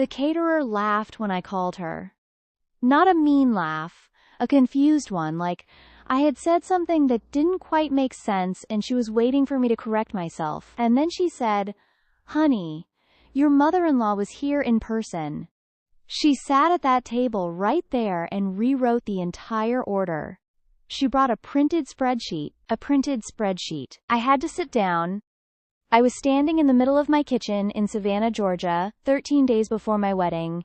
The caterer laughed when I called her. Not a mean laugh, a confused one, like I had said something that didn't quite make sense and she was waiting for me to correct myself. And then she said, "Honey, your mother-in-law was here in person. She sat at that table right there and rewrote the entire order. She brought a printed spreadsheet. I had to sit down. I was standing in the middle of my kitchen in Savannah, Georgia, 13 days before my wedding,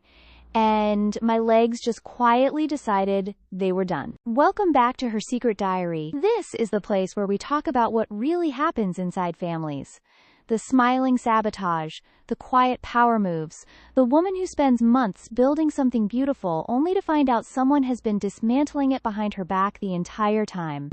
and my legs just quietly decided they were done." Welcome back to Her Secret Diary. This is the place where we talk about what really happens inside families. The smiling sabotage, the quiet power moves, the woman who spends months building something beautiful only to find out someone has been dismantling it behind her back the entire time.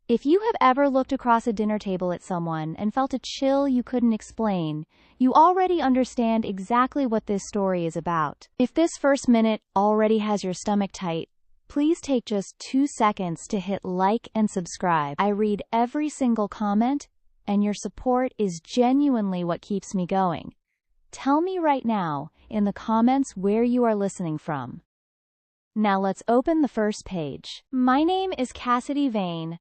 If you have ever looked across a dinner table at someone and felt a chill you couldn't explain, you already understand exactly what this story is about. If this first minute already has your stomach tight, please take just 2 seconds to hit like and subscribe. I read every single comment, and your support is genuinely what keeps me going. Tell me right now, in the comments, where you are listening from. Now let's open the first page. My name is Cassidy Vane.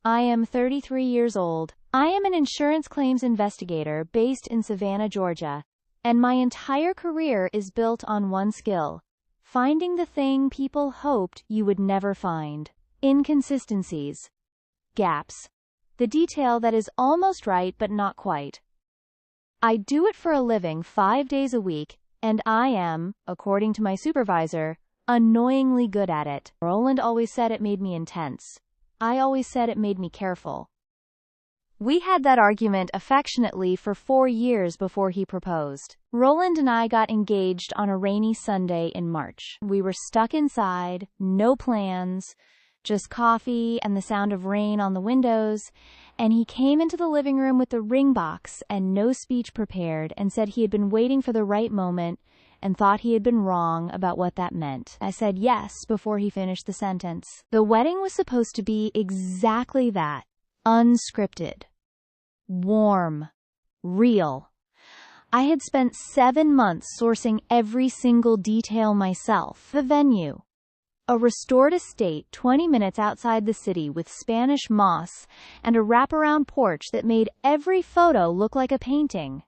I am 33 years old. I am an insurance claims investigator based in Savannah, Georgia, and my entire career is built on one skill: finding the thing people hoped you would never find. Inconsistencies. Gaps. The detail that is almost right but not quite. I do it for a living 5 days a week, and I am, according to my supervisor, annoyingly good at it. Roland always said it made me intense. I always said it made me careful. We had that argument affectionately for 4 years before he proposed. Roland and I got engaged on a rainy Sunday in March. We were stuck inside, no plans, just coffee and the sound of rain on the windows, and he came into the living room with the ring box and no speech prepared and said he had been waiting for the right moment and thought he had been wrong about what that meant. I said yes before he finished the sentence. The wedding was supposed to be exactly that. Unscripted. Warm. Real. I had spent 7 months sourcing every single detail myself. The venue. A restored estate 20 minutes outside the city with Spanish moss and a wraparound porch that made every photo look like a painting.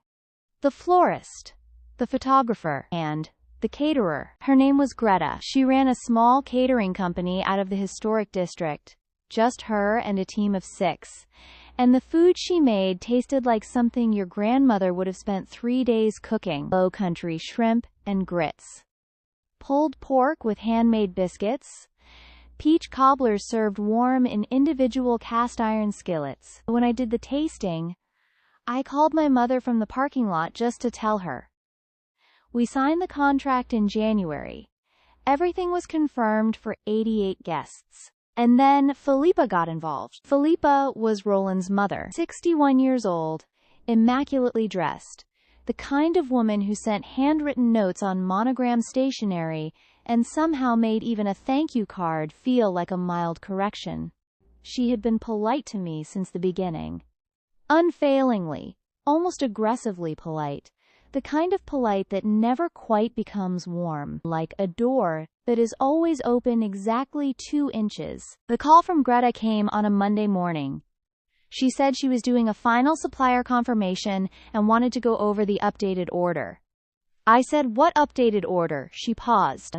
The florist. The photographer, and the caterer. Her name was Greta. She ran a small catering company out of the historic district. Just her and a team of 6. And the food she made tasted like something your grandmother would have spent 3 days cooking. Low country shrimp and grits. Pulled pork with handmade biscuits. Peach cobblers served warm in individual cast iron skillets. When I did the tasting, I called my mother from the parking lot just to tell her. We signed the contract in January. Everything was confirmed for 88 guests. And then Felipa got involved. Felipa was Roland's mother, 61 years old, immaculately dressed, the kind of woman who sent handwritten notes on monogram stationery and somehow made even a thank you card feel like a mild correction. She had been polite to me since the beginning. Unfailingly, almost aggressively polite. The kind of polite that never quite becomes warm, like a door that is always open exactly 2 inches. The call from Greta came on a Monday morning. She said she was doing a final supplier confirmation and wanted to go over the updated order. I said, "What updated order?" She paused.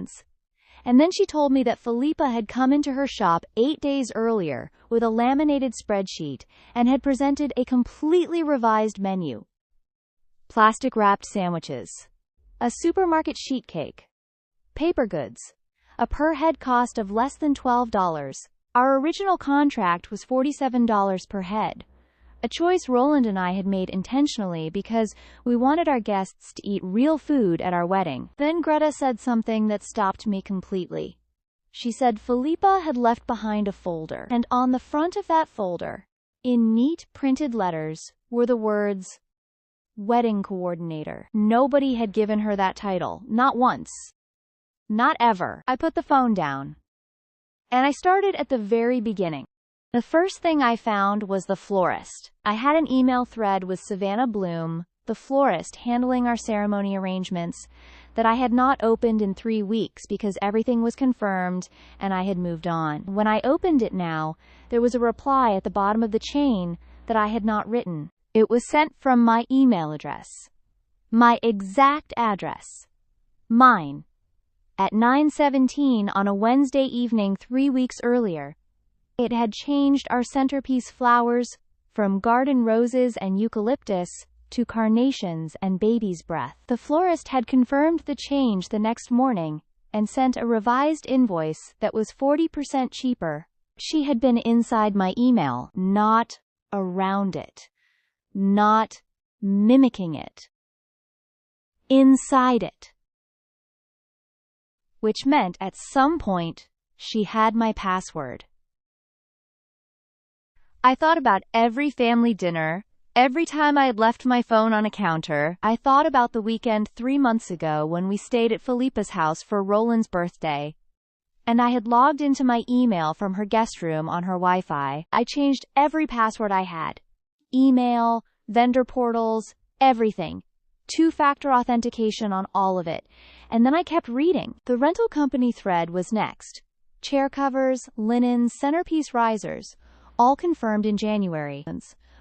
And then she told me that Felipa had come into her shop 8 days earlier with a laminated spreadsheet and had presented a completely revised menu. Plastic-wrapped sandwiches. A supermarket sheet cake. Paper goods. A per-head cost of less than $12. Our original contract was $47 per head. A choice Roland and I had made intentionally because we wanted our guests to eat real food at our wedding. Then Greta said something that stopped me completely. She said Felipa had left behind a folder, and on the front of that folder, in neat printed letters, were the words, "Wedding Coordinator." Nobody had given her that title, not once. Not ever. I put the phone down. And I started at the very beginning. The first thing I found was the florist. I had an email thread with Savannah Bloom, the florist handling our ceremony arrangements, that I had not opened in 3 weeks because everything was confirmed and I had moved on. When I opened it now, there was a reply at the bottom of the chain that I had not written. It was sent from my email address. My exact address. Mine. At 9:17 on a Wednesday evening 3 weeks earlier. It had changed our centerpiece flowers from garden roses and eucalyptus to carnations and baby's breath. The florist had confirmed the change the next morning and sent a revised invoice that was 40% cheaper. She had been inside my email, not around it, not mimicking it. Inside it. Which meant at some point, she had my password. I thought about every family dinner. Every time I had left my phone on a counter, I thought about the weekend 3 months ago when we stayed at Felipa's house for Roland's birthday. And I had logged into my email from her guest room on her Wi-Fi. I changed every password I had. Email, vendor portals, everything. 2-factor authentication on all of it. And then I kept reading. The rental company thread was next. Chair covers, linens, centerpiece risers, all confirmed in January.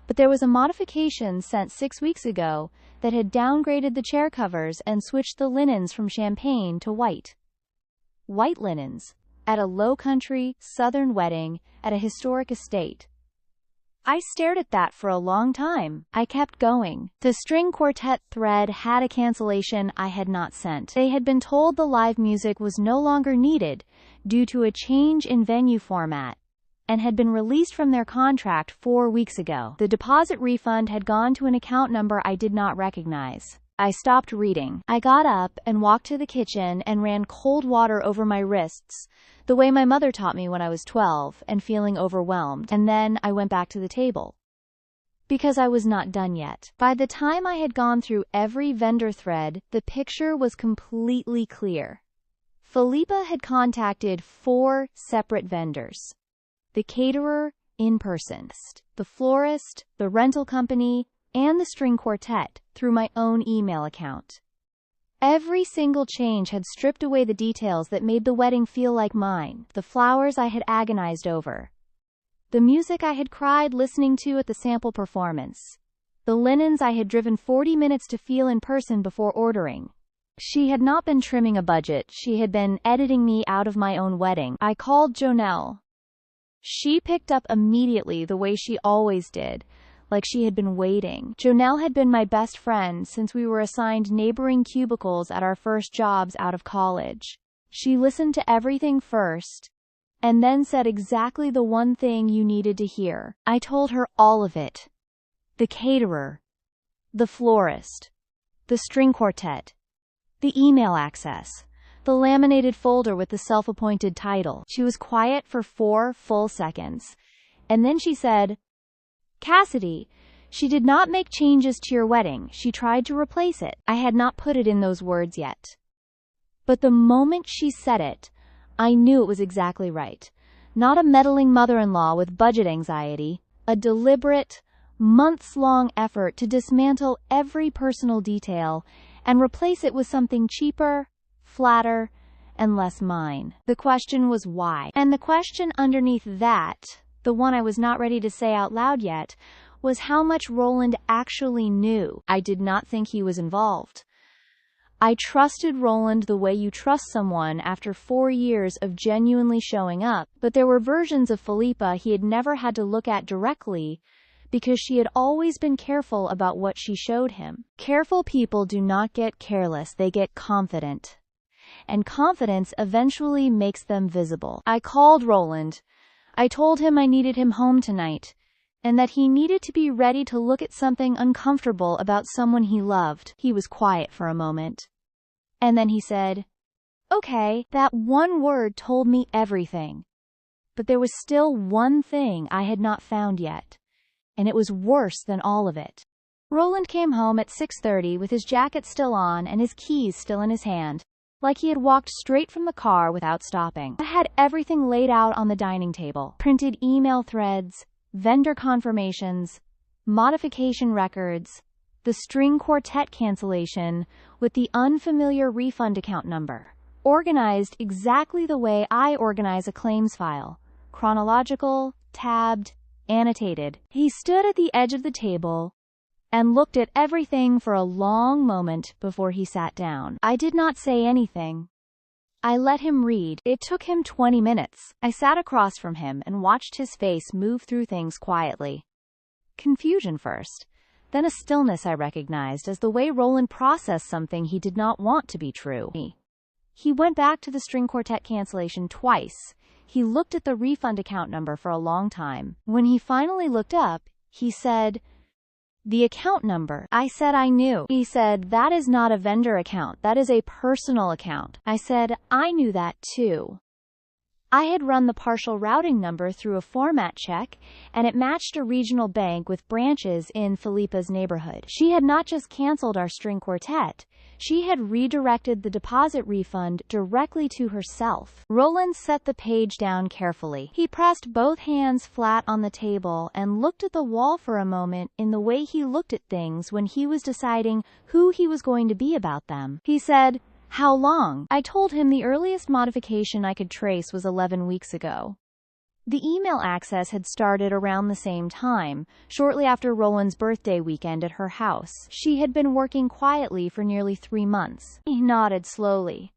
But there was a modification sent 6 weeks ago that had downgraded the chair covers and switched the linens from champagne to white. White linens, at a low-country, southern wedding, at a historic estate. I stared at that for a long time. I kept going. The string quartet thread had a cancellation I had not sent. They had been told the live music was no longer needed due to a change in venue format, and had been released from their contract 4 weeks ago. The deposit refund had gone to an account number I did not recognize. I stopped reading. I got up and walked to the kitchen and ran cold water over my wrists, the way my mother taught me when I was 12 and feeling overwhelmed, and then I went back to the table. Because I was not done yet. By the time I had gone through every vendor thread, the picture was completely clear. Felipa had contacted 4 separate vendors. The caterer, in person, the florist, the rental company, and the string quartet, through my own email account. Every single change had stripped away the details that made the wedding feel like mine, the flowers I had agonized over, the music I had cried listening to at the sample performance, the linens I had driven 40 minutes to feel in person before ordering. She had not been trimming a budget, she had been editing me out of my own wedding. I called Jonelle. She picked up immediately the way she always did, like she had been waiting. Jonelle had been my best friend since we were assigned neighboring cubicles at our first jobs out of college. She listened to everything first, and then said exactly the one thing you needed to hear. I told her all of it. The caterer, the florist, the string quartet, the email access, the laminated folder with the self-appointed title. She was quiet for 4 full seconds, and then she said, "Cassidy, she did not make changes to your wedding, she tried to replace it." I had not put it in those words yet. But the moment she said it, I knew it was exactly right. Not a meddling mother-in-law with budget anxiety, a deliberate, months-long effort to dismantle every personal detail and replace it with something cheaper, flatter, and less mine. The question was why. And the question underneath that, the one I was not ready to say out loud yet, was how much Roland actually knew. I did not think he was involved. I trusted Roland the way you trust someone after 4 years of genuinely showing up, but there were versions of Felipa he had never had to look at directly because she had always been careful about what she showed him. Careful people do not get careless, they get confident. And confidence eventually makes them visible. I called Roland. I told him I needed him home tonight, and that he needed to be ready to look at something uncomfortable about someone he loved. He was quiet for a moment. And then he said, "Okay." That one word told me everything. But there was still one thing I had not found yet, and it was worse than all of it. Roland came home at 6:30 with his jacket still on and his keys still in his hand, like he had walked straight from the car without stopping. I had everything laid out on the dining table. Printed email threads, vendor confirmations, modification records, the string quartet cancellation with the unfamiliar refund account number. Organized exactly the way I organize a claims file. Chronological, tabbed, annotated. He stood at the edge of the table and looked at everything for a long moment before he sat down. I did not say anything. I let him read. It took him 20 minutes. I sat across from him and watched his face move through things quietly. Confusion first, then a stillness I recognized as the way Roland processed something he did not want to be true. He went back to the string quartet cancellation twice. He looked at the refund account number for a long time. When he finally looked up, he said, "The account number." I said I knew. He said, "That is not a vendor account. That is a personal account." I said, "I knew that too." I had run the partial routing number through a format check, and it matched a regional bank with branches in Felipa's neighborhood. She had not just canceled our string quartet, she had redirected the deposit refund directly to herself. Roland set the page down carefully. He pressed both hands flat on the table and looked at the wall for a moment in the way he looked at things when he was deciding who he was going to be about them. He said, "How long?" I told him the earliest modification I could trace was 11 weeks ago. The email access had started around the same time, shortly after Roland's birthday weekend at her house. She had been working quietly for nearly 3 months. He nodded slowly.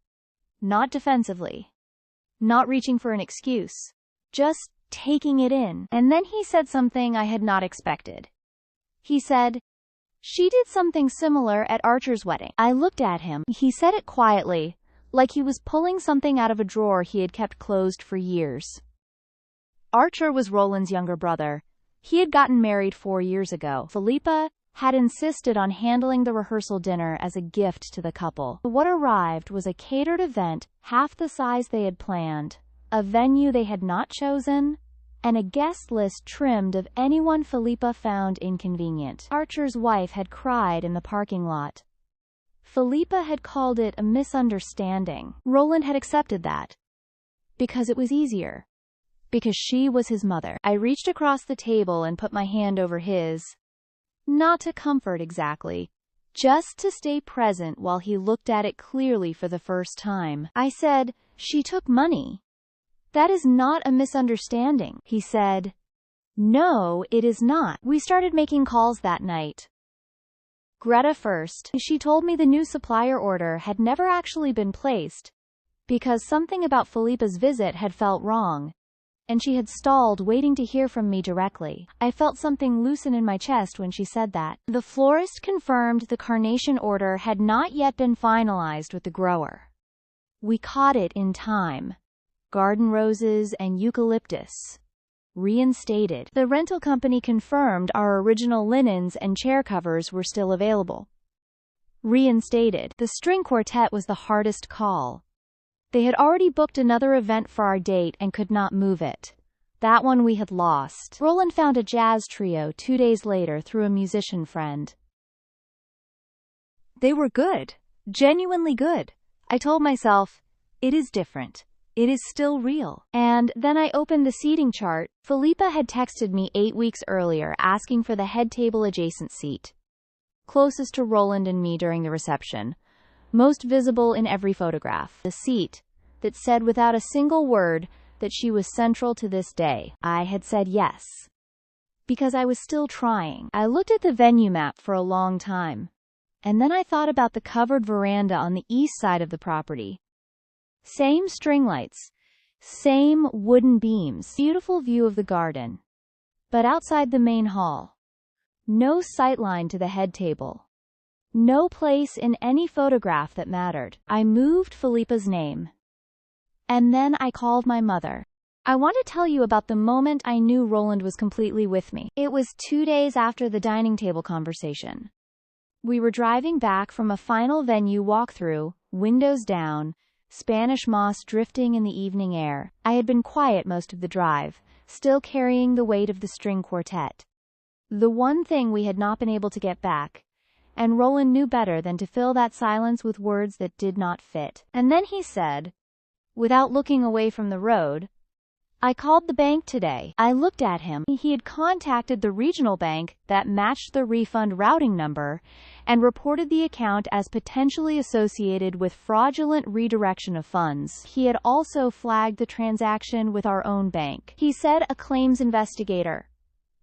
Not defensively. Not reaching for an excuse. Just taking it in. And then he said something I had not expected. He said, "She did something similar at Archer's wedding." I looked at him. He said it quietly, like he was pulling something out of a drawer he had kept closed for years. Archer was Roland's younger brother. He had gotten married 4 years ago. Felipa had insisted on handling the rehearsal dinner as a gift to the couple. What arrived was a catered event half the size they had planned, a venue they had not chosen, and a guest list trimmed of anyone Felipa found inconvenient. Archer's wife had cried in the parking lot. Felipa had called it a misunderstanding. Roland had accepted that. Because it was easier. Because she was his mother. I reached across the table and put my hand over his. Not to comfort exactly. Just to stay present while he looked at it clearly for the first time. I said, "She took money." "That is not a misunderstanding," he said. "No, it is not." We started making calls that night. Greta first. She told me the new supplier order had never actually been placed, because something about Felipa's visit had felt wrong, and she had stalled waiting to hear from me directly. I felt something loosen in my chest when she said that. The florist confirmed the carnation order had not yet been finalized with the grower. We caught it in time. Garden roses and eucalyptus. Reinstated. The rental company confirmed our original linens and chair covers were still available. Reinstated. The string quartet was the hardest call. They had already booked another event for our date and could not move it. That one we had lost. Roland found a jazz trio 2 days later through a musician friend. They were good. Genuinely good. I told myself, it is different. It is still real. And then I opened the seating chart. Felipa had texted me 8 weeks earlier asking for the head table adjacent seat, closest to Roland and me during the reception, most visible in every photograph. The seat that said without a single word that she was central to this day. I had said yes, because I was still trying. I looked at the venue map for a long time, and then I thought about the covered veranda on the east side of the property. Same string lights, same wooden beams, beautiful view of the garden. But outside the main hall, no sightline to the head table. No place in any photograph that mattered. I moved Felipa's name. And then I called my mother. I want to tell you about the moment I knew Roland was completely with me. It was 2 days after the dining table conversation. We were driving back from a final venue walkthrough, windows down, Spanish moss drifting in the evening air. I had been quiet most of the drive, still carrying the weight of the string quartet. The one thing we had not been able to get back. And Roland knew better than to fill that silence with words that did not fit. And then he said, without looking away from the road, I called the bank today. I looked at him. He had contacted the regional bank that matched the refund routing number and reported the account as potentially associated with fraudulent redirection of funds. He had also flagged the transaction with our own bank. He said a claims investigator.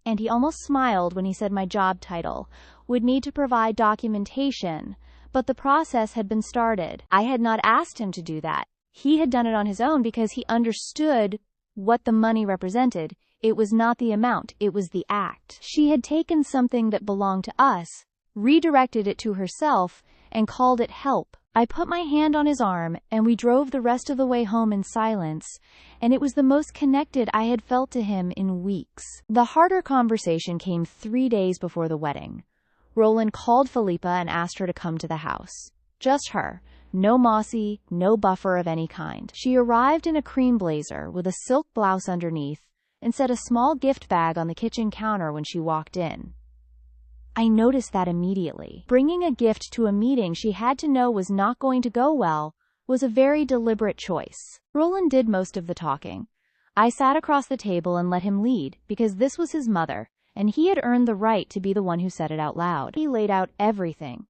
And he almost smiled when he said my job title would need to provide documentation, but the process had been started. I had not asked him to do that. He had done it on his own because he understood what the money represented. It was not the amount, it was the act. She had taken something that belonged to us, redirected it to herself, and called it help. I put my hand on his arm, and we drove the rest of the way home in silence, and it was the most connected I had felt to him in weeks. The harder conversation came 3 days before the wedding. Roland called Philippa and asked her to come to the house. Just her. No Mossy, no buffer of any kind. She arrived in a cream blazer with a silk blouse underneath and set a small gift bag on the kitchen counter when she walked in. I noticed that immediately. Bringing a gift to a meeting she had to know was not going to go well was a very deliberate choice. Roland did most of the talking. I sat across the table and let him lead because this was his mother, and he had earned the right to be the one who said it out loud. He laid out everything.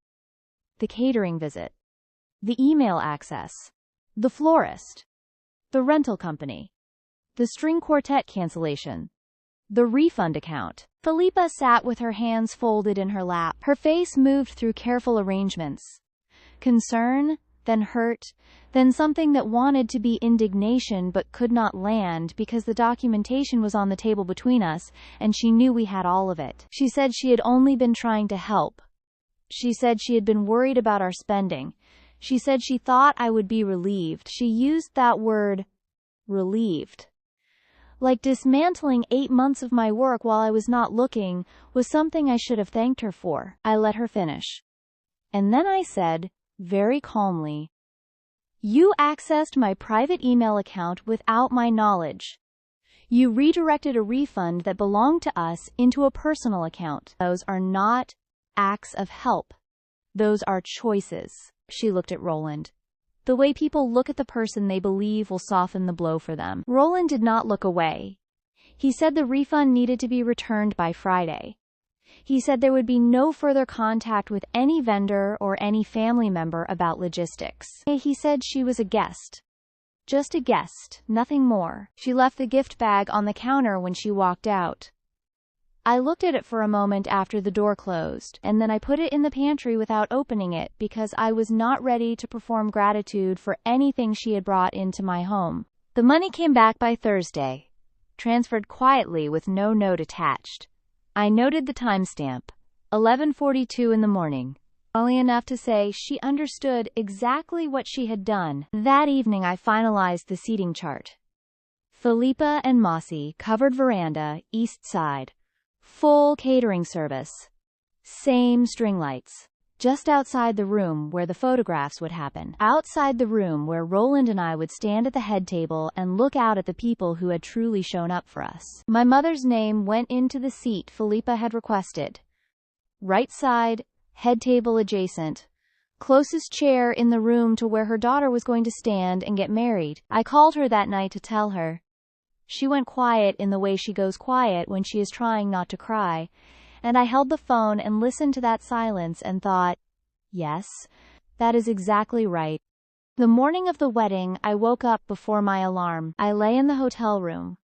The catering visit. The email access, the florist, the rental company, the string quartet cancellation, the refund account. Philippa sat with her hands folded in her lap. Her face moved through careful arrangements. Concern, then hurt, then something that wanted to be indignation but could not land because the documentation was on the table between us and she knew we had all of it. She said she had only been trying to help. She said she had been worried about our spending. She said she thought I would be relieved. She used that word, relieved. Like dismantling 8 months of my work while I was not looking was something I should have thanked her for. I let her finish. And then I said, very calmly, "You accessed my private email account without my knowledge. You redirected a refund that belonged to us into a personal account. Those are not acts of help. Those are choices." She looked at Roland. The way people look at the person they believe will soften the blow for them. Roland did not look away. He said the refund needed to be returned by Friday. He said there would be no further contact with any vendor or any family member about logistics. He said she was a guest. Just a guest, nothing more. She left the gift bag on the counter when she walked out. I looked at it for a moment after the door closed, and then I put it in the pantry without opening it because I was not ready to perform gratitude for anything she had brought into my home. The money came back by Thursday, transferred quietly with no note attached. I noted the timestamp, 11:42 in the morning, early enough to say she understood exactly what she had done. That evening I finalized the seating chart. Philippa and Mossy, covered veranda, east side. Full catering service. Same string lights. Just outside the room where the photographs would happen. Outside the room where Roland and I would stand at the head table and look out at the people who had truly shown up for us. My mother's name went into the seat Philippa had requested. Right side, head table adjacent. Closest chair in the room to where her daughter was going to stand and get married. I called her that night to tell her. She went quiet in the way she goes quiet when she is trying not to cry, and I held the phone and listened to that silence and thought, yes, that is exactly right. The morning of the wedding, I woke up before my alarm. I lay in the hotel room.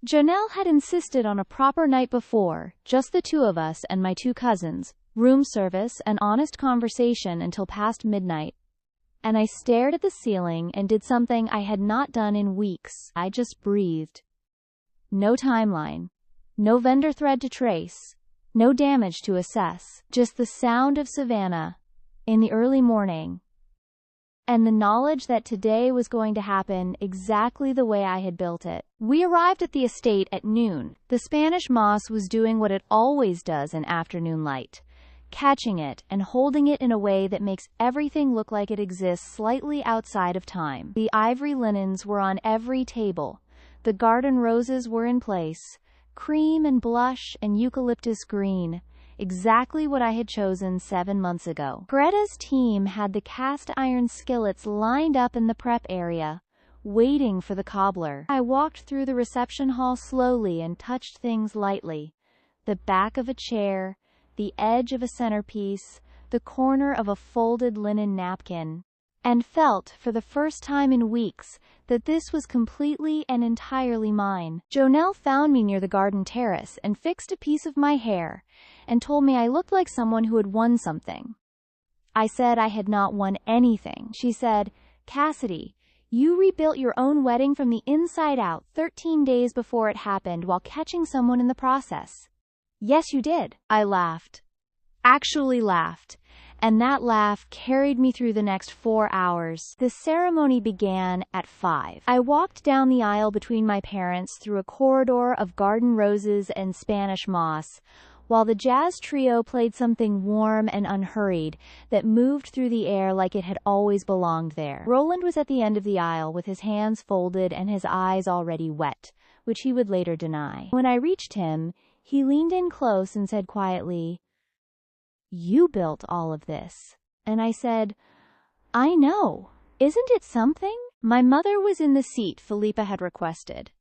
Janelle had insisted on a proper night before, just the two of us and my 2 cousins, room service and honest conversation until past midnight. And I stared at the ceiling and did something I had not done in weeks. I just breathed. No timeline. No vendor thread to trace. No damage to assess. Just the sound of Savannah in the early morning. And the knowledge that today was going to happen exactly the way I had built it. We arrived at the estate at noon. The Spanish moss was doing what it always does in afternoon light. Catching it and holding it in a way that makes everything look like it exists slightly outside of time. The ivory linens were on every table. The garden roses were in place, cream and blush and eucalyptus green, exactly what I had chosen 7 months ago. Greta's team had the cast iron skillets lined up in the prep area, waiting for the cobbler. I walked through the reception hall slowly and touched things lightly. The back of a chair, the edge of a centerpiece, the corner of a folded linen napkin, and felt, for the first time in weeks, that this was completely and entirely mine. Jonelle found me near the garden terrace and fixed a piece of my hair, and told me I looked like someone who had won something. I said I had not won anything. She said, "Cassidy, you rebuilt your own wedding from the inside out 13 days before it happened while catching someone in the process." "Yes, you did." I laughed. Actually laughed. And that laugh carried me through the next 4 hours. The ceremony began at 5. I walked down the aisle between my parents through a corridor of garden roses and Spanish moss, while the jazz trio played something warm and unhurried that moved through the air like it had always belonged there. Roland was at the end of the aisle with his hands folded and his eyes already wet, which he would later deny. When I reached him, he leaned in close and said quietly, "You built all of this." And I said, "I know. Isn't it something?" My mother was in the seat Philippa had requested.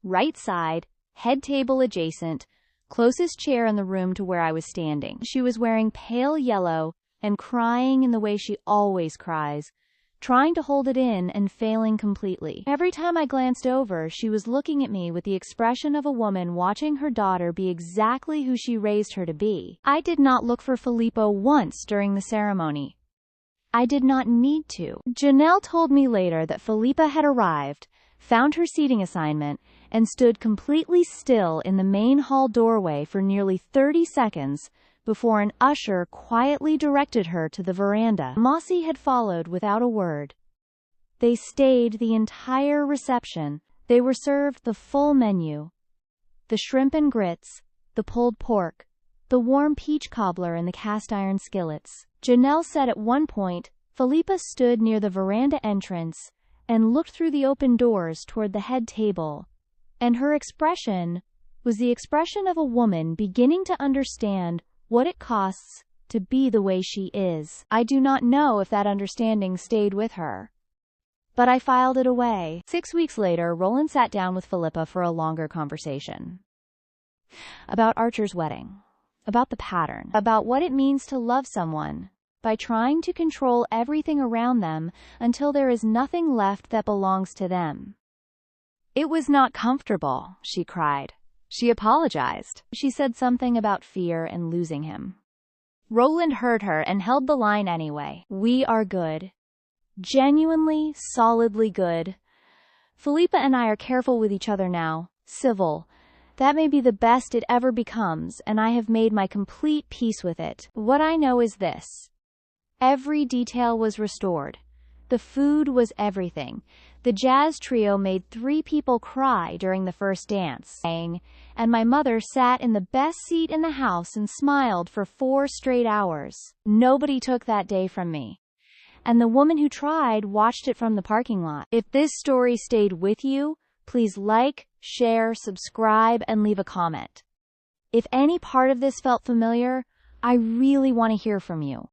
Right side, head table adjacent, closest chair in the room to where I was standing. She was wearing pale yellow and crying in the way she always cries, trying to hold it in and failing completely. Every time I glanced over, she was looking at me with the expression of a woman watching her daughter be exactly who she raised her to be. I did not look for Filippo once during the ceremony. I did not need to. Janelle told me later that Filippa had arrived, found her seating assignment, and stood completely still in the main hall doorway for nearly 30 seconds before an usher quietly directed her to the veranda. Mossy had followed without a word. They stayed the entire reception. They were served the full menu. The shrimp and grits, the pulled pork, the warm peach cobbler in the cast-iron skillets. Janelle said at one point, Philippa stood near the veranda entrance and looked through the open doors toward the head table, and her expression was the expression of a woman beginning to understand what it costs to be the way she is. I do not know if that understanding stayed with her, but I filed it away. 6 weeks later, Roland sat down with Philippa for a longer conversation. About Archer's wedding, about the pattern, about what it means to love someone by trying to control everything around them until there is nothing left that belongs to them. "It was not comfortable," she cried. She apologized. She said something about fear and losing him. Roland heard her and held the line anyway. "We are good. Genuinely, solidly good. Philippa and I are careful with each other now, civil. That may be the best it ever becomes, and I have made my complete peace with it. What I know is this. Every detail was restored. The food was everything. The jazz trio made 3 people cry during the first dance, and my mother sat in the best seat in the house and smiled for 4 straight hours. Nobody took that day from me. And the woman who tried watched it from the parking lot. If this story stayed with you, please like, share, subscribe, and leave a comment. If any part of this felt familiar, I really want to hear from you.